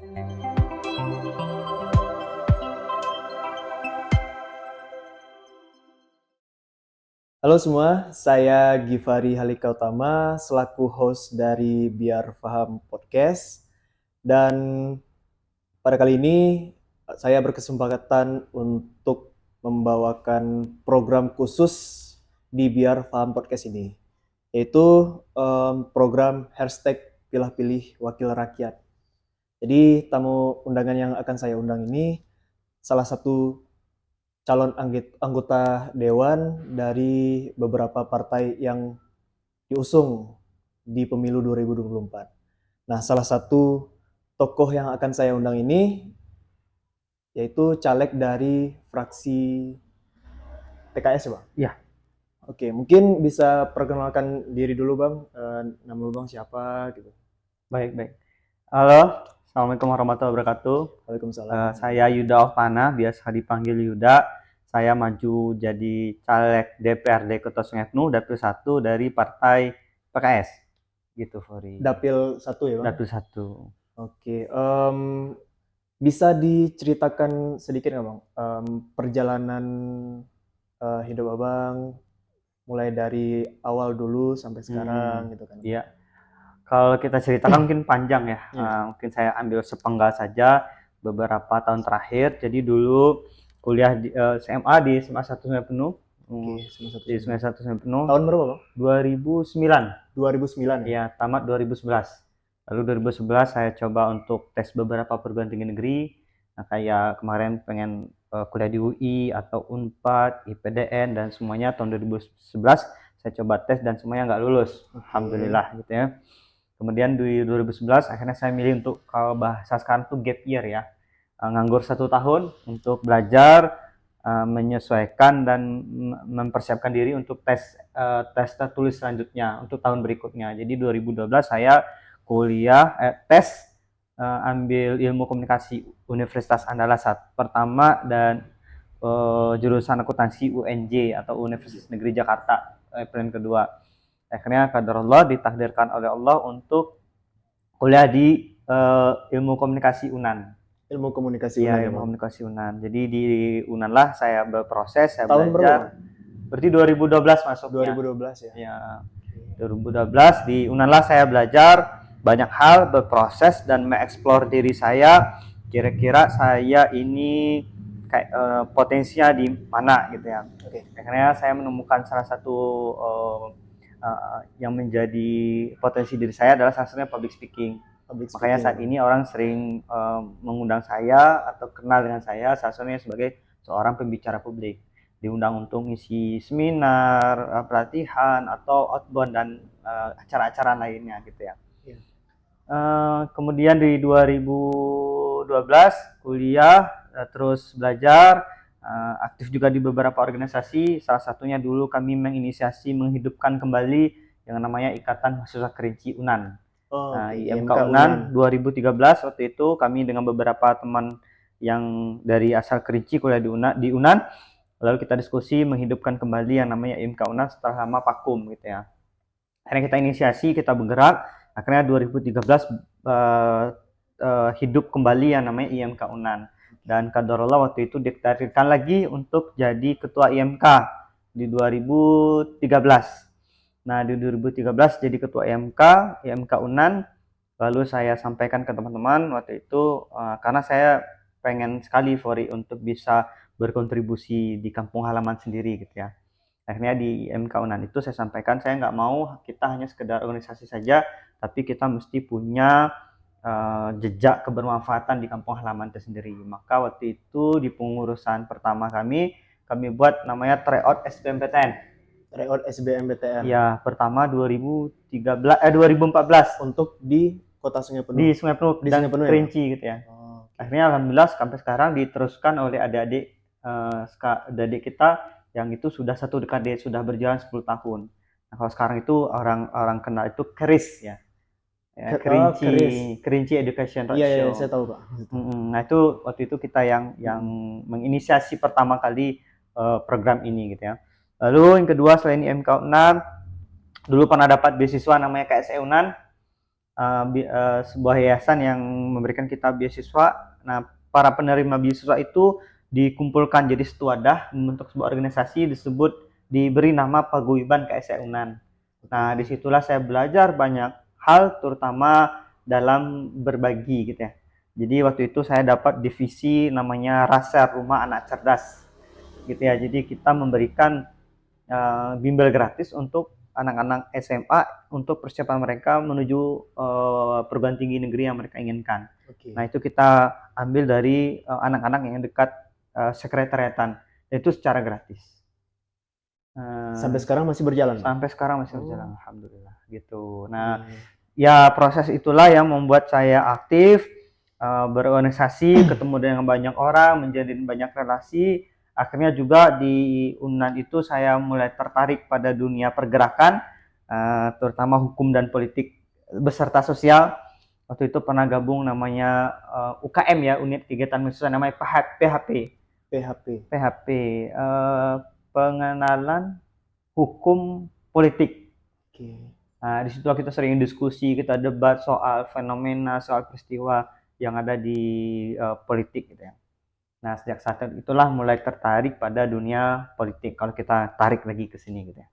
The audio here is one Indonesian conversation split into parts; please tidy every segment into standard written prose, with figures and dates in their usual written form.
Halo semua, saya Givari Halika Utama selaku host dari Biar Faham Podcast. Dan pada kali ini saya berkesempatan untuk membawakan program khusus di Biar Faham Podcast ini, yaitu program hashtag Pilih-Pilih Wakil Rakyat. Jadi tamu undangan yang akan saya undang ini salah satu calon anggota dewan dari beberapa partai yang diusung di pemilu 2024. Nah, salah satu tokoh yang akan saya undang ini yaitu caleg dari fraksi PKS, Bang. Ya. Oke, mungkin bisa perkenalkan diri dulu, Bang. Nama Bang siapa gitu. Baik. Halo, Assalamualaikum warahmatullahi wabarakatuh. Waalaikumsalam. Saya Yuda Ovana, biasa dipanggil Yuda. Saya maju jadi caleg DPRD Kota Sungai Penuh, Dapil 1 dari Partai PKS. Gitu, Fori. Dapil 1 ya, Bang? Dapil 1. Oke, bisa diceritakan sedikit nggak, Bang? Perjalanan hidup Abang mulai dari awal dulu sampai sekarang gitu kan? Iya. Kalau kita ceritakan mungkin panjang ya. Mungkin saya ambil sepenggal saja beberapa tahun terakhir. Jadi dulu kuliah di SMA di SMA 1 Sungai Penuh. Di SMA 1 Sungai Penuh. Tahun berapa, Bang? 2009. 2009 ya? Ya, tamat 2011. Lalu 2011 saya coba untuk tes beberapa perguruan tinggi negeri. Nah, kayak kemarin pengen kuliah di UI atau Unpad, IPDN dan semuanya tahun 2011 saya coba tes dan semuanya nggak lulus. Alhamdulillah gitu ya. Kemudian di 2011 akhirnya saya milih untuk, kalau bahasa sekarang tuh gap year ya, nganggur 1 tahun untuk belajar, menyesuaikan dan mempersiapkan diri untuk tes tertulis selanjutnya untuk tahun berikutnya. Jadi 2012 saya kuliah tes ambil ilmu komunikasi Universitas Andalas pertama dan jurusan akuntansi UNJ atau Universitas Negeri Jakarta pilihan kedua. Akhirnya qadarullah ditakdirkan oleh Allah untuk kuliah di ilmu komunikasi UNAN. Ilmu komunikasi ya, UNAN ya, ilmu Bang? komunikasi UNAN. Jadi di UNAN lah saya berproses, saya Tahun belajar. berapa? Berarti 2012 masuknya. 2012 ya? Ya, 2012 di UNAN lah saya belajar banyak hal, berproses dan mengeksplor diri saya. Kira-kira saya ini kayak potensinya di mana gitu ya. Oke. Akhirnya saya menemukan salah satu yang menjadi potensi diri saya adalah salah satunya public speaking. Makanya saat ini orang sering mengundang saya atau kenal dengan saya salah satunya sebagai seorang pembicara publik. Diundang untuk ngisi seminar, pelatihan atau outbound dan acara-acara lainnya gitu ya. Kemudian di 2012 kuliah, terus belajar, aktif juga di beberapa organisasi. Salah satunya dulu kami menginisiasi menghidupkan kembali yang namanya Ikatan Mahasiswa Kerinci UNAN. IMK UNAN 2013 waktu itu kami dengan beberapa teman yang dari asal Kerinci kuliah di UNAN. Lalu kita diskusi menghidupkan kembali yang namanya IMK UNAN setelah lama vakum gitu ya. Akhirnya kita inisiasi, kita bergerak. Akhirnya 2013 hidup kembali yang namanya IMK UNAN. Dan qadarullah waktu itu ditakdirkan lagi untuk jadi ketua IMK di 2013. Nah, di 2013 jadi ketua IMK UNAN. Lalu saya sampaikan ke teman-teman waktu itu karena saya pengen sekali Fori untuk bisa berkontribusi di kampung halaman sendiri gitu ya. Akhirnya di IMK UNAN itu saya sampaikan saya nggak mau kita hanya sekedar organisasi saja, tapi kita mesti punya jejak kebermanfaatan di kampung halaman itu sendiri. Maka waktu itu di pengurusan pertama kami buat namanya tryout SBMPTN. Tryout SBMPTN. Ya, pertama 2014 untuk di Kota Sungai Penuh. Di Sungai Penuh dan Kerinci ya? Gitu ya. Akhirnya alhamdulillah sampai sekarang diteruskan oleh adik-adik kita yang itu sudah 1 dekade, sudah berjalan 10 tahun. Nah, kalau sekarang itu orang kenal itu KERIS ya. Kerinci Education Roadshow. Iya, saya tahu, Pak. Nah, itu waktu itu kita yang menginisiasi pertama kali program ini gitu ya. Lalu yang kedua selain IMK UNAN, dulu pernah dapat beasiswa namanya KSE UNAN. sebuah yayasan yang memberikan kita beasiswa. Nah, para penerima beasiswa itu dikumpulkan jadi satu wadah membentuk sebuah organisasi diberi nama Paguyuban KSE Unan. Nah, disitulah saya belajar banyak hal, terutama dalam berbagi gitu ya. Jadi waktu itu saya dapat divisi namanya Raser Rumah Anak Cerdas gitu ya. Jadi kita memberikan bimbel gratis untuk anak-anak SMA untuk persiapan mereka menuju perguruan tinggi negeri yang mereka inginkan. Nah, itu kita ambil dari anak-anak yang dekat sekretariatan, dan itu secara gratis. Sampai sekarang masih berjalan, Bang? Sampai sekarang masih berjalan, alhamdulillah gitu. Nah, ya proses itulah yang membuat saya aktif, berorganisasi, ketemu dengan banyak orang, menjalin banyak relasi. Akhirnya juga di Unan itu saya mulai tertarik pada dunia pergerakan, terutama hukum dan politik beserta sosial. Waktu itu pernah gabung namanya UKM ya, unit kegiatan mahasiswa, namanya PHP. PHP, pengenalan hukum politik. Nah, di situ kita sering diskusi, kita debat soal fenomena, soal peristiwa yang ada di politik gitu ya. Nah, sejak saat itulah mulai tertarik pada dunia politik. Kalau kita tarik lagi ke sini gitu ya.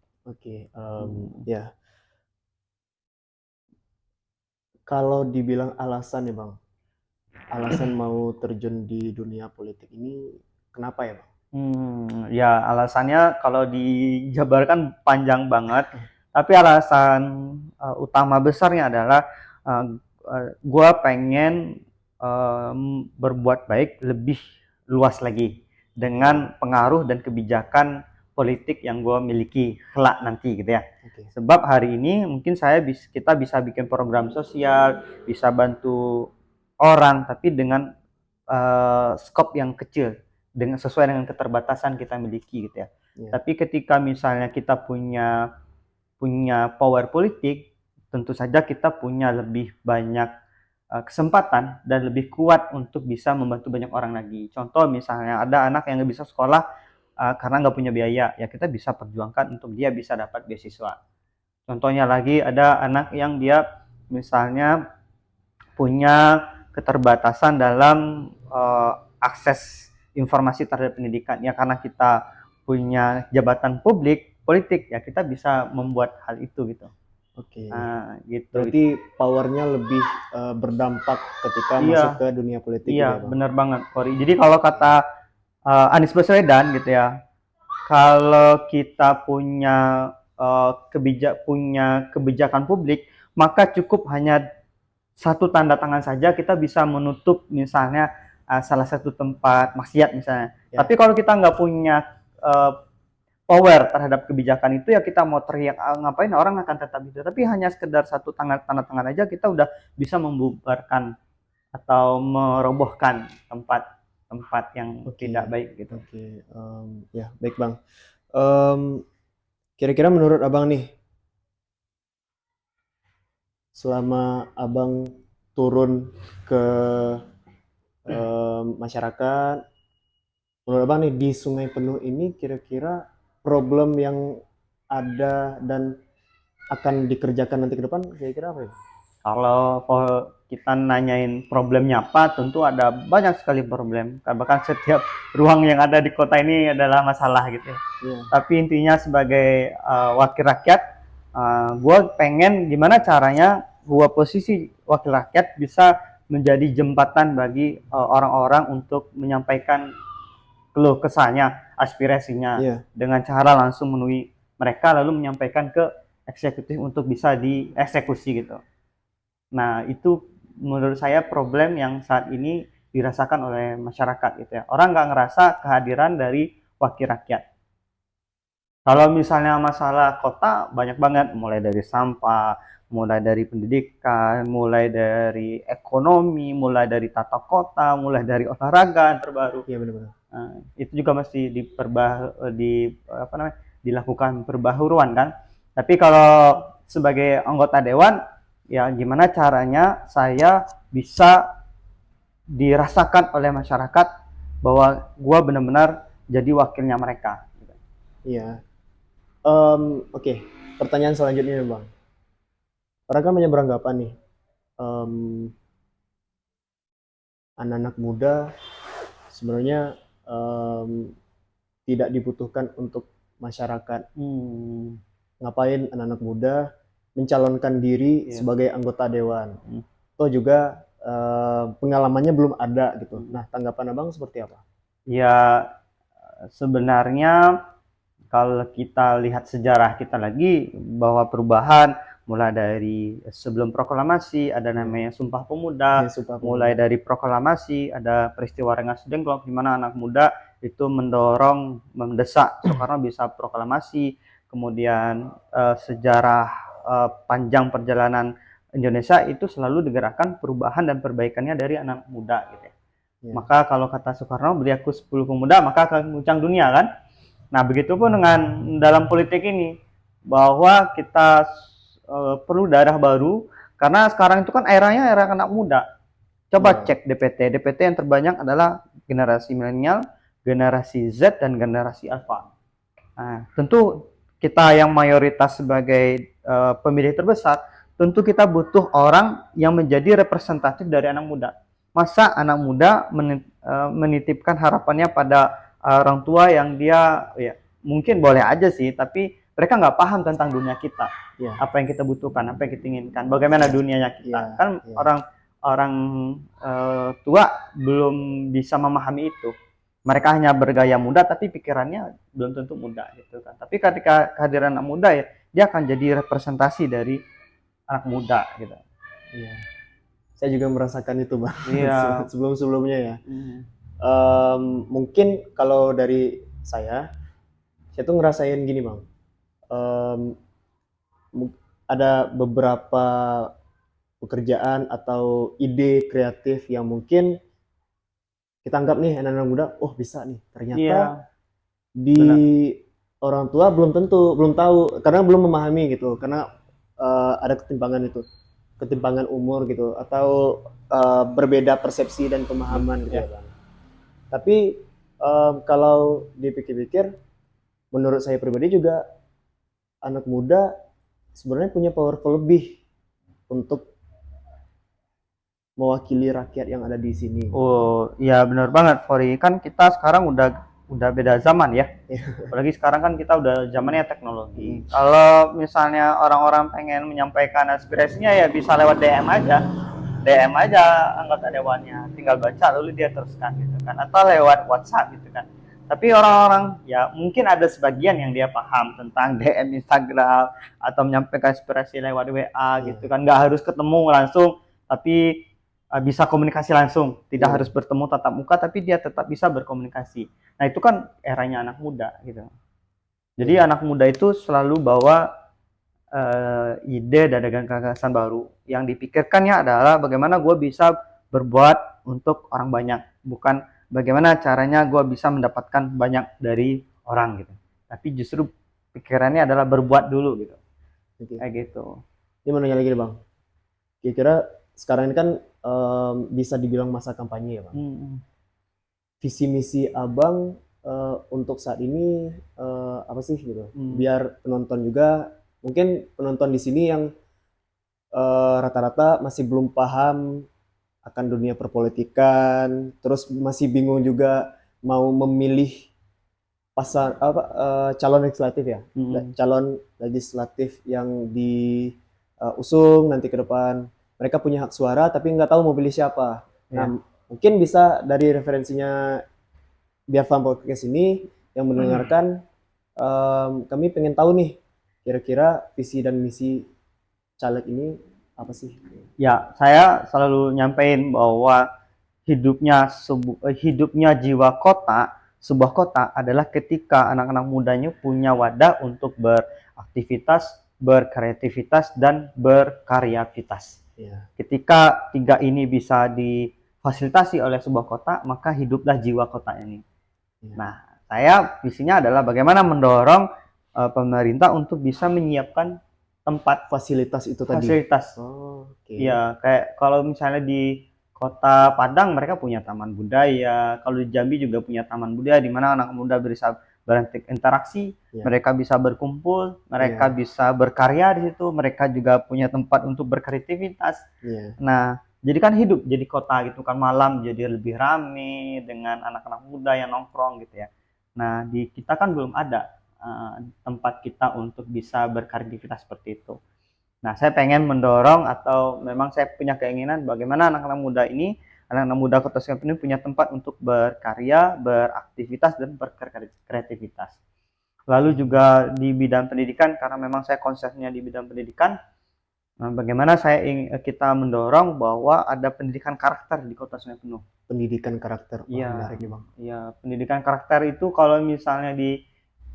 Ya. Kalau dibilang alasan nih, Bang, alasan mau terjun di dunia politik ini kenapa ya, Bang? Ya alasannya kalau dijabarkan panjang banget, tapi alasan utama besarnya adalah gue pengen berbuat baik lebih luas lagi dengan pengaruh dan kebijakan politik yang gue miliki kelak nanti gitu ya. Sebab hari ini mungkin kita bisa bikin program sosial, bisa bantu orang, tapi dengan skop yang kecil, sesuai dengan keterbatasan kita miliki gitu ya. Tapi ketika misalnya kita punya power politik, tentu saja kita punya lebih banyak kesempatan dan lebih kuat untuk bisa membantu banyak orang lagi. Contoh misalnya ada anak yang nggak bisa sekolah karena nggak punya biaya, ya kita bisa perjuangkan untuk dia bisa dapat beasiswa. Contohnya lagi ada anak yang dia misalnya punya keterbatasan dalam akses informasi terhadap pendidikan, ya karena kita punya jabatan politik ya kita bisa membuat hal itu gitu. Gitu. Berarti powernya lebih berdampak ketika masuk ke dunia politik. Iya, gitu ya, benar banget, Kori. Jadi kalau kata Anies Baswedan gitu ya, kalau kita punya kebijakan publik, maka cukup hanya satu tanda tangan saja kita bisa menutup misalnya salah satu tempat maksiat misalnya. Tapi kalau kita nggak punya power terhadap kebijakan itu, ya kita mau teriak ngapain, orang akan tetap itu. Tapi hanya sekedar satu tanda tangan aja kita udah bisa membubarkan atau merobohkan tempat yang tidak baik gitu. Ya baik, Bang. Kira-kira menurut Abang nih, selama Abang turun ke masyarakat, menurut Abang nih di Sungai Penuh ini kira-kira problem yang ada dan akan dikerjakan nanti ke depan kira-kira apa ya? Kalau kita nanyain problemnya apa, tentu ada banyak sekali problem. Bahkan setiap ruang yang ada di kota ini adalah masalah gitu. Tapi intinya sebagai wakil rakyat, gue pengen gimana caranya gue posisi wakil rakyat bisa menjadi jembatan bagi orang-orang untuk menyampaikan keluh kesahnya, aspirasinya, dengan cara langsung menemui mereka lalu menyampaikan ke eksekutif untuk bisa dieksekusi gitu. Nah, itu menurut saya problem yang saat ini dirasakan oleh masyarakat gitu ya. Orang nggak ngerasa kehadiran dari wakil rakyat. Kalau misalnya masalah kota banyak banget, mulai dari sampah, mulai dari pendidikan, mulai dari ekonomi, mulai dari tata kota, mulai dari olahraga yang terbaru. Iya benar-benar. Nah, itu juga mesti dilakukan perbaharuan kan. Tapi kalau sebagai anggota dewan, ya gimana caranya saya bisa dirasakan oleh masyarakat bahwa gue benar-benar jadi wakilnya mereka. Iya. Oke. Pertanyaan selanjutnya, Bang. Orang kan banyak beranggapan nih, em, anak-anak muda sebenarnya tidak dibutuhkan untuk masyarakat. Ngapain anak-anak muda mencalonkan diri Iya. sebagai anggota dewan? Toh juga pengalamannya belum ada gitu. Nah, tanggapan abang seperti apa? Ya, sebenarnya kalau kita lihat sejarah kita lagi bahwa perubahan mulai dari sebelum proklamasi ada namanya Sumpah Pemuda, Ya, Sumpah mulai Pemuda. dari proklamasi ada peristiwa Rengas Dengklok di mana anak muda itu mendorong, mendesak Soekarno bisa proklamasi. Kemudian sejarah panjang perjalanan Indonesia itu selalu digerakkan perubahan dan perbaikannya dari anak muda gitu ya. Ya. Maka kalau kata Soekarno, beri aku 10 pemuda maka akan guncang dunia kan. Nah, begitupun dengan dalam politik ini, bahwa kita perlu darah baru, karena sekarang itu kan eranya era anak muda. Coba cek DPT. DPT yang terbanyak adalah generasi milenial, generasi Z, dan generasi Alpha. Nah, tentu kita yang mayoritas sebagai pemilih terbesar, tentu kita butuh orang yang menjadi representatif dari anak muda. Masa anak muda menitipkan harapannya pada orang tua yang dia ya mungkin boleh aja sih, tapi mereka nggak paham tentang dunia kita, apa yang kita butuhkan, apa yang kita inginkan, bagaimana dunianya kita. Kan orang tua belum bisa memahami itu. Mereka hanya bergaya muda tapi pikirannya belum tentu muda gitu kan. Tapi ketika kehadiran anak muda ya, dia akan jadi representasi dari anak muda gitu. Iya. Saya juga merasakan itu, Bang. Iya. Sebelum-sebelumnya ya. Mungkin kalau dari saya tuh ngerasain gini, Bang. Ada beberapa pekerjaan atau ide kreatif yang mungkin kita anggap nih anak-anak muda, oh bisa nih. Ternyata di orang tua belum tentu, belum tahu, karena belum memahami gitu, karena ada ketimpangan umur gitu, atau berbeda persepsi dan pemahaman gitu ya Bang. Tapi kalau dipikir-pikir, menurut saya pribadi juga anak muda sebenarnya punya powerful lebih untuk mewakili rakyat yang ada di sini. Oh, iya benar banget, Fori. Kan kita sekarang udah beda zaman ya. Apalagi sekarang kan kita udah zamannya teknologi. Kalau misalnya orang-orang pengen menyampaikan aspirasinya ya bisa lewat DM aja. DM aja anggota dewannya, tinggal baca lalu dia teruskan gitu kan, atau lewat WhatsApp gitu kan. Tapi orang-orang ya mungkin ada sebagian yang dia paham tentang DM Instagram atau menyampaikan aspirasi lewat WA gitu kan, nggak harus ketemu langsung, tapi bisa komunikasi langsung, tidak harus bertemu tatap muka, tapi dia tetap bisa berkomunikasi. Nah itu kan eranya anak muda gitu. Jadi anak muda itu selalu bawa ide dan gagasan baru. Yang dipikirkannya adalah bagaimana gue bisa berbuat untuk orang banyak, bukan bagaimana caranya gue bisa mendapatkan banyak dari orang gitu. Tapi justru pikirannya adalah berbuat dulu gitu. Kayak gitu. Ini mau nanya lagi nih Bang. Kira-kira sekarang ini kan bisa dibilang masa kampanye ya Bang. Visi misi Abang untuk saat ini apa sih gitu? Biar penonton juga, mungkin penonton di sini yang rata-rata masih belum paham akan dunia perpolitikan, terus masih bingung juga mau memilih calon legislatif ya, calon legislatif yang diusung nanti ke depan. Mereka punya hak suara tapi nggak tahu mau pilih siapa. Nah, mungkin bisa dari referensinya Biar Faham Podcast ini yang mendengarkan, kami pengen tahu nih kira-kira visi dan misi caleg ini apa sih? Ya, saya selalu nyampein bahwa hidupnya jiwa kota, sebuah kota adalah ketika anak-anak mudanya punya wadah untuk beraktivitas, berkreativitas, dan berkaryavitas. Ketika tiga ini bisa difasilitasi oleh sebuah kota, maka hiduplah jiwa kota ini. Nah, saya visinya adalah bagaimana mendorong pemerintah untuk bisa menyiapkan tempat fasilitas itu tadi. Fasilitas. Iya, kayak kalau misalnya di Kota Padang mereka punya taman budaya, kalau di Jambi juga punya taman budaya di mana anak muda bisa berinteraksi, Iya. mereka bisa berkumpul, mereka Iya. bisa berkarya di situ, mereka juga punya tempat untuk berkreativitas. Iya. Nah, jadi kan hidup jadi kota gitu kan, malam jadi lebih rame dengan anak-anak muda yang nongkrong gitu ya. Nah, di kita kan belum ada tempat kita untuk bisa berkreativitas seperti itu. Nah, saya pengen mendorong atau memang saya punya keinginan bagaimana anak-anak muda ini, anak-anak muda Kota Singapura ini punya tempat untuk berkarya, beraktivitas, dan berkreativitas. Lalu juga di bidang pendidikan, karena memang saya konsepnya di bidang pendidikan, bagaimana kita mendorong bahwa ada pendidikan karakter di Kota Sungai Penuh. Pendidikan karakter. Wah, Iya, menarik nih Bang. iya, pendidikan karakter itu kalau misalnya di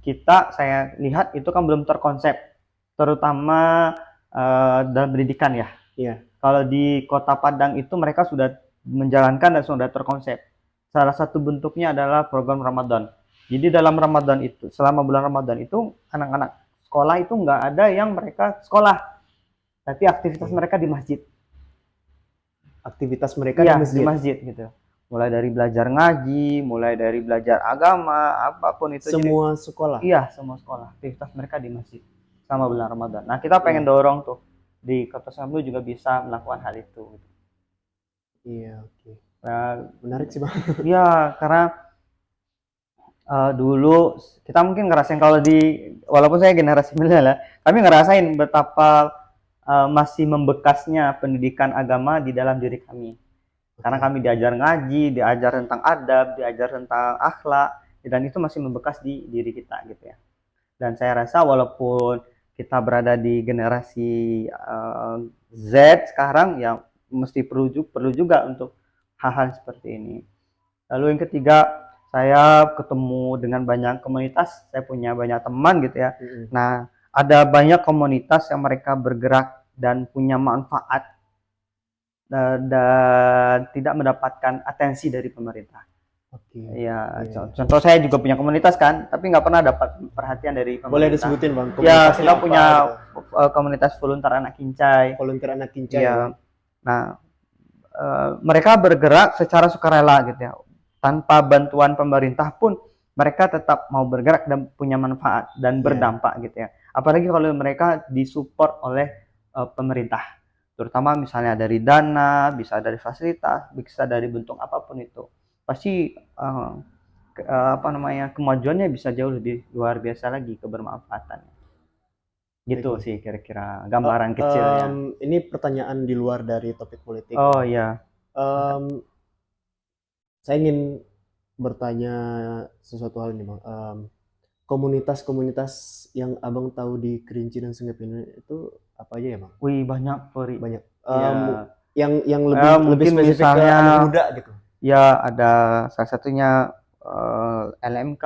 kita, saya lihat itu kan belum terkonsep, terutama dalam pendidikan ya. Iya. Kalau di Kota Padang itu mereka sudah menjalankan dan sudah terkonsep. Salah satu bentuknya adalah program Ramadan. Jadi dalam Ramadan itu, selama bulan Ramadan itu, anak-anak sekolah itu nggak ada yang mereka sekolah, tapi aktivitas mereka di masjid. Aktivitas mereka Iya, di masjid gitu. Mulai dari belajar ngaji, mulai dari belajar agama, apapun itu. Semua sekolah. Iya, semua sekolah. Aktivitas mereka di masjid sama bulan Ramadan. Nah, kita pengen Iya. dorong tuh di Kota Sambul juga bisa melakukan hal itu. Iya, oke. Nah, Menarik sih Bang. iya, karena dulu kita mungkin ngerasain kalau walaupun saya generasi milenial ya, kami ngerasain betapa masih membekasnya pendidikan agama di dalam diri kami. Karena kami diajar ngaji, diajar tentang adab, diajar tentang akhlak, dan itu masih membekas di diri kita gitu ya. Dan saya rasa walaupun kita berada di generasi Z sekarang, ya mesti perlu juga untuk hal-hal seperti ini. Lalu yang ketiga, saya ketemu dengan banyak komunitas, saya punya banyak teman gitu ya. Nah, ada banyak komunitas yang mereka bergerak dan punya manfaat dan tidak mendapatkan atensi dari pemerintah. Oke. Ya, contoh saya juga punya komunitas kan, tapi nggak pernah dapat perhatian dari pemerintah. Boleh disebutin Bang? Ya, kita punya komunitas volunteer anak kincai. Volunteer anak kincai. Ya. Nah, mereka bergerak secara sukarela gitu ya, tanpa bantuan pemerintah pun mereka tetap mau bergerak dan punya manfaat dan berdampak gitu ya. Apalagi kalau mereka disupport oleh pemerintah, terutama misalnya dari dana, bisa dari fasilitas, bisa dari bentuk apapun itu, pasti kemajuannya bisa jauh lebih luar biasa lagi kebermanfaatannya. Gitu sih kira-kira gambaran kecilnya. Ini pertanyaan di luar dari topik politik. Oh iya. Saya ingin bertanya sesuatu hal ini Bang. Komunitas-komunitas yang Abang tahu di Kerinci dan Sungai Penuh itu apa aja ya Bang? Wih, banyak, Fori. Banyak. Ya. Yang lebih spesifik ke anak muda gitu. Ya, ada salah satunya LMK,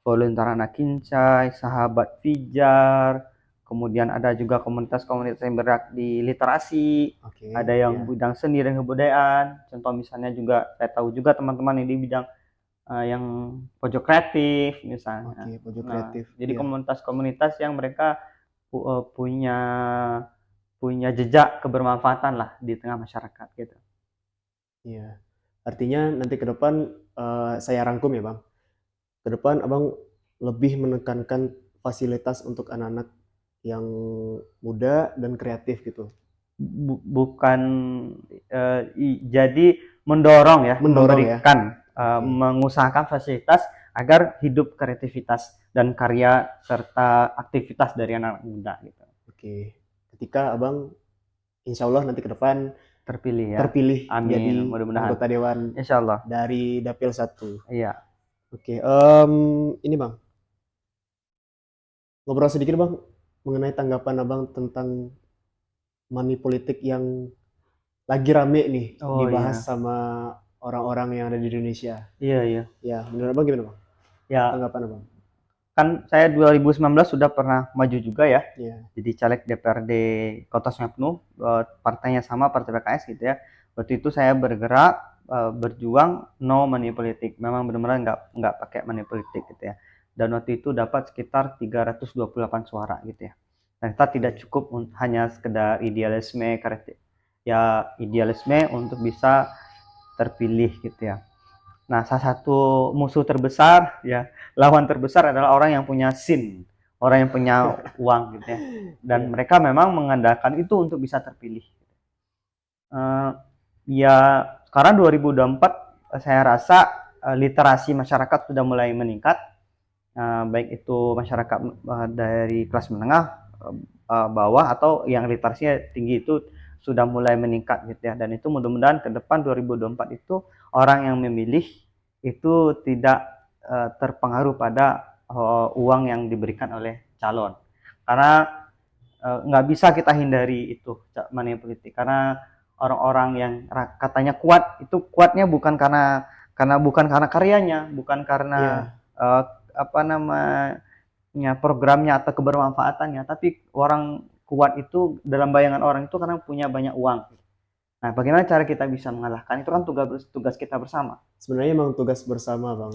Volunteer Anak Kincai, Sahabat Fijar, kemudian ada juga komunitas-komunitas yang bergerak di literasi, ada yang bidang seni dan kebudayaan. Contoh misalnya juga saya tahu juga teman-teman yang di bidang yang pojok kreatif misalnya. Pojok kreatif. Jadi komunitas-komunitas yang mereka punya jejak kebermanfaatan lah di tengah masyarakat gitu. Iya. Artinya nanti ke depan saya rangkum ya Bang. Ke depan Abang lebih menekankan fasilitas untuk anak-anak yang muda dan kreatif gitu. Bukan jadi mendorong ya, memberikan mengusahakan fasilitas agar hidup kreativitas dan karya serta aktivitas dari anak muda gitu. Oke. Ketika Abang insya Allah nanti ke depan terpilih Amin. Jadi anggota dewan insya Allah dari Dapil 1. Iya. Oke. Ini Bang, ngobrol sedikit Bang mengenai tanggapan Abang tentang money politik yang lagi rame nih dibahas sama orang-orang yang ada di Indonesia. Iya. Ya, menurut Abang gimana Bang? Ya. Tanggapan Abang? Kan saya 2019 sudah pernah maju juga ya. Jadi caleg DPRD Kota Sungai Penuh, partainya sama, Partai PKS gitu ya. Waktu itu saya bergerak berjuang no money politik. Memang benar-benar nggak pakai money politik gitu ya. Dan waktu itu dapat sekitar 328 suara gitu ya. Dan kita tidak cukup hanya sekedar idealisme kreatif. Ya idealisme untuk bisa terpilih gitu ya. Nah, salah satu musuh terbesar ya, lawan terbesar adalah orang yang punya SIM, orang yang punya uang gitu ya. Dan Iya. mereka memang mengandalkan itu untuk bisa terpilih. Uh, ya sekarang 2024 saya rasa literasi masyarakat sudah mulai meningkat, baik itu masyarakat dari kelas menengah, bawah, atau yang literasinya tinggi itu sudah mulai meningkat gitu ya. Dan itu mudah-mudahan ke depan 2024 itu orang yang memilih itu tidak terpengaruh pada uang yang diberikan oleh calon, karena nggak bisa kita hindari itu money politik, karena orang-orang yang katanya kuat itu kuatnya bukan karena karyanya, bukan karena Iya. apa namanya programnya atau kebermanfaatannya, tapi orang kuat itu dalam bayangan orang itu karena punya banyak uang. Nah, bagaimana cara kita bisa mengalahkan itu kan tugas kita bersama. Sebenarnya emang tugas bersama, Bang.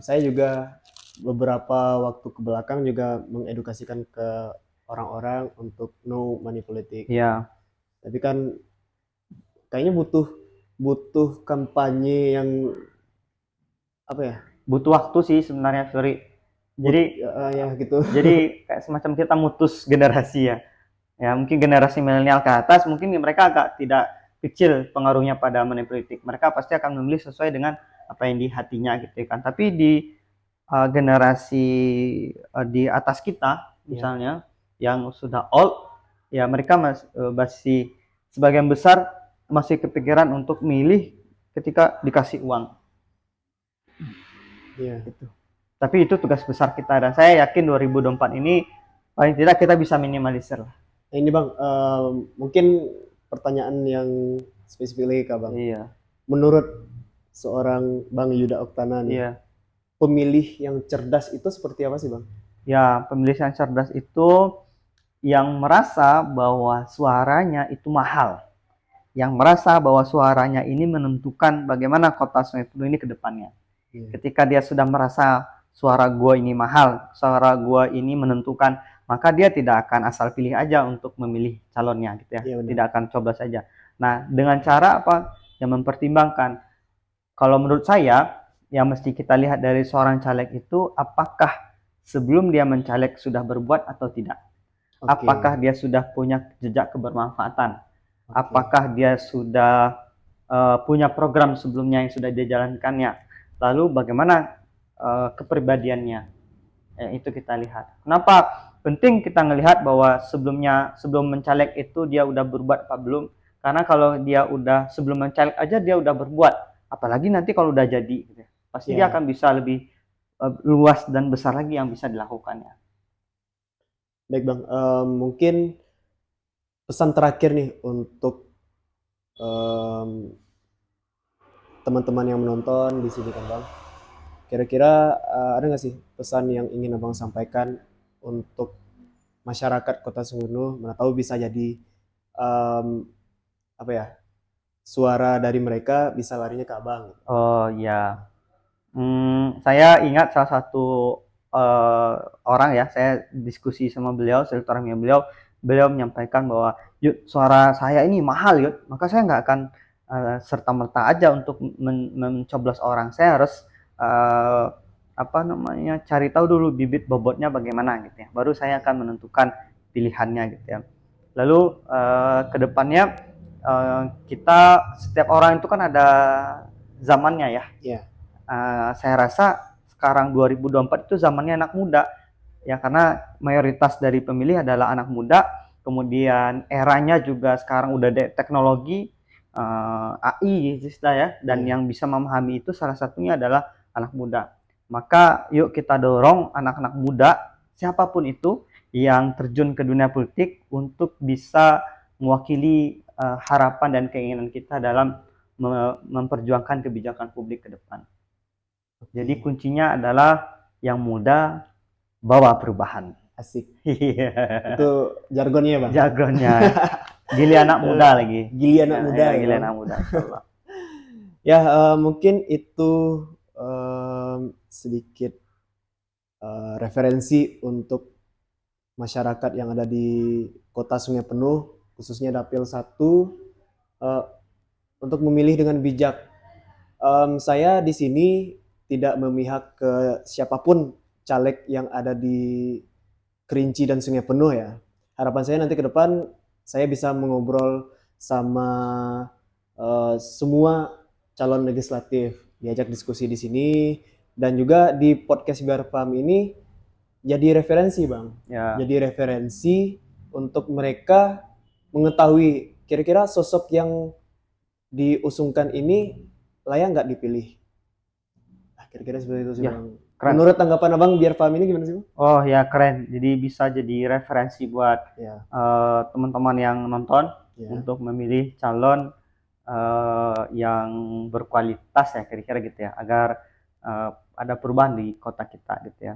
Saya juga beberapa waktu ke belakang juga mengedukasikan ke orang-orang untuk no money politik gitu. Ya, Tapi kan kayaknya butuh butuh kampanye yang apa ya? butuh waktu sih sebenarnya, sorry. Jadi Ya gitu. jadi kayak semacam kita mutus generasi ya. Ya, mungkin generasi milenial ke atas mungkin mereka agak tidak kecil pengaruhnya pada money politik. Mereka pasti akan memilih sesuai dengan apa yang di hatinya gitu kan. Tapi di generasi di atas kita Ya. misalnya yang sudah old, ya mereka masih sebagian besar masih kepikiran untuk milih ketika dikasih uang Iya. gitu. Tapi itu tugas besar kita, dan saya yakin 2024 ini paling tidak kita bisa minimalisir lah. Nah, ini Bang, mungkin pertanyaan yang spesifik lagi Kak Bang. Iya, Menurut seorang Bang Yuda Oktana nih, iya. pemilih yang cerdas itu seperti apa sih Bang? Ya, pemilih yang cerdas itu yang merasa bahwa suaranya itu mahal, yang merasa bahwa suaranya ini menentukan bagaimana kota Sungai Penuh ini ke depannya. Iya. Ketika dia sudah merasa suara gua ini mahal, suara gua ini menentukan, maka dia tidak akan asal pilih aja untuk memilih calonnya gitu ya. Iya benar. Tidak akan coba saja. Nah, dengan cara apa? Yang mempertimbangkan. Kalau menurut saya, yang mesti kita lihat dari seorang caleg itu apakah sebelum dia mencaleg sudah berbuat atau tidak. Oke. Apakah dia sudah punya jejak kebermanfaatan? Oke. Apakah dia sudah punya program sebelumnya yang sudah dia jalankannya? Lalu bagaimana kepribadiannya? Itu kita lihat. Kenapa penting kita melihat bahwa sebelum mencaleg itu dia udah berbuat apa belum? Karena kalau dia udah sebelum mencaleg aja dia udah berbuat, apalagi nanti kalau udah jadi, gitu ya, pasti dia Ya, akan bisa lebih luas dan besar lagi yang bisa dilakukannya. baik Bang. Mungkin pesan terakhir nih untuk em, teman-teman yang menonton di sini kan Bang. Kira-kira ada nggak sih pesan yang ingin Abang sampaikan untuk masyarakat Kota Sungguh, mana tahu bisa jadi em, apa ya, suara dari mereka bisa larinya ke Abang. Oh ya, saya ingat salah satu uh, orang ya, saya diskusi sama beliau, silaturahmi beliau, beliau menyampaikan bahwa, yuk suara saya ini mahal yuk, maka saya nggak akan serta merta aja untuk mencoblos orang, saya harus uh, apa namanya cari tahu dulu bibit bobotnya bagaimana gitu ya, baru saya akan menentukan pilihannya gitu ya. Lalu kedepannya kita setiap orang itu kan ada zamannya ya. Ya, Saya rasa sekarang 2024 itu zamannya anak muda ya, karena mayoritas dari pemilih adalah anak muda, kemudian eranya juga sekarang udah teknologi, AI istilah ya, dan ya, yang bisa memahami itu salah satunya adalah anak muda. Maka yuk kita dorong anak-anak muda siapapun itu yang terjun ke dunia politik untuk bisa mewakili harapan dan keinginan kita dalam memperjuangkan kebijakan publik ke depan. Jadi oke. kuncinya adalah yang muda bawa perubahan. Asik. Iya. Itu jargonnya ya Bang? Jagonya. Gili anak muda lagi. Gili anak Ya, muda ya ya gili Bang? anak muda insyaallah. Ya, mungkin itu sedikit referensi untuk masyarakat yang ada di Kota Sungai Penuh, khususnya Dapil 1, untuk memilih dengan bijak Saya di sini tidak memihak ke siapapun caleg yang ada di Kerinci dan Sungai Penuh ya. Harapan saya nanti ke depan saya bisa mengobrol sama semua calon legislatif, diajak diskusi di sini dan juga di podcast Biar Paham ini jadi referensi, Bang. Ya, Jadi referensi untuk mereka mengetahui kira-kira sosok yang diusungkan ini layak nggak dipilih. Nah, kira-kira seperti itu sih, ya, Bang. keren. Menurut tanggapan Abang Biar Paham ini gimana sih, Bang? Oh ya, keren. Jadi bisa jadi referensi buat Ya, teman-teman yang nonton ya. untuk memilih calon yang berkualitas ya, kira-kira gitu ya, agar ada perubahan di kota kita gitu ya.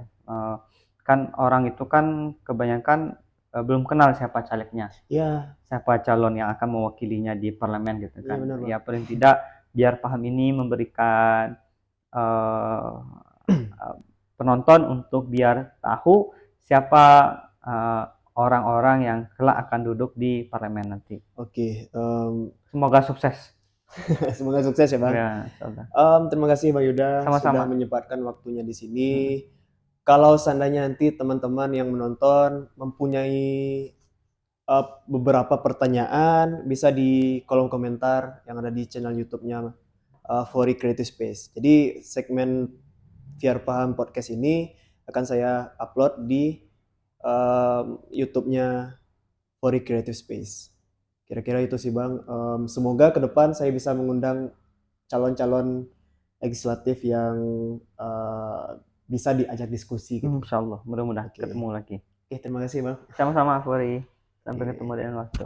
Kan orang itu kan kebanyakan belum kenal siapa calegnya, Ya, siapa calon yang akan mewakilinya di parlemen gitu iya kan. benar, Bang. Ya paling tidak Biar Paham ini memberikan eh, penonton untuk biar tahu siapa orang-orang yang kelak akan duduk di parlemen nanti. Oke, Semoga sukses. semoga sukses ya, Bang. Ya, insyaallah. Terima kasih Bang Yuda sudah Sama-sama. menyempatkan waktunya di sini. Mm. Kalau seandainya nanti teman-teman yang menonton mempunyai beberapa pertanyaan, bisa di kolom komentar yang ada di channel YouTube-nya Fori Creative Space. Jadi segmen Biar Paham podcast ini akan saya upload di YouTube-nya Fori Creative Space. Kira-kira itu sih Bang. Semoga ke depan saya bisa mengundang calon-calon legislatif yang bisa diajak diskusi gitu. Insyaallah, mudah-mudahan Oke. ketemu lagi. Oke, terima kasih Bang. Sama-sama, Fori. Sampai Oke. ketemu di lain waktu.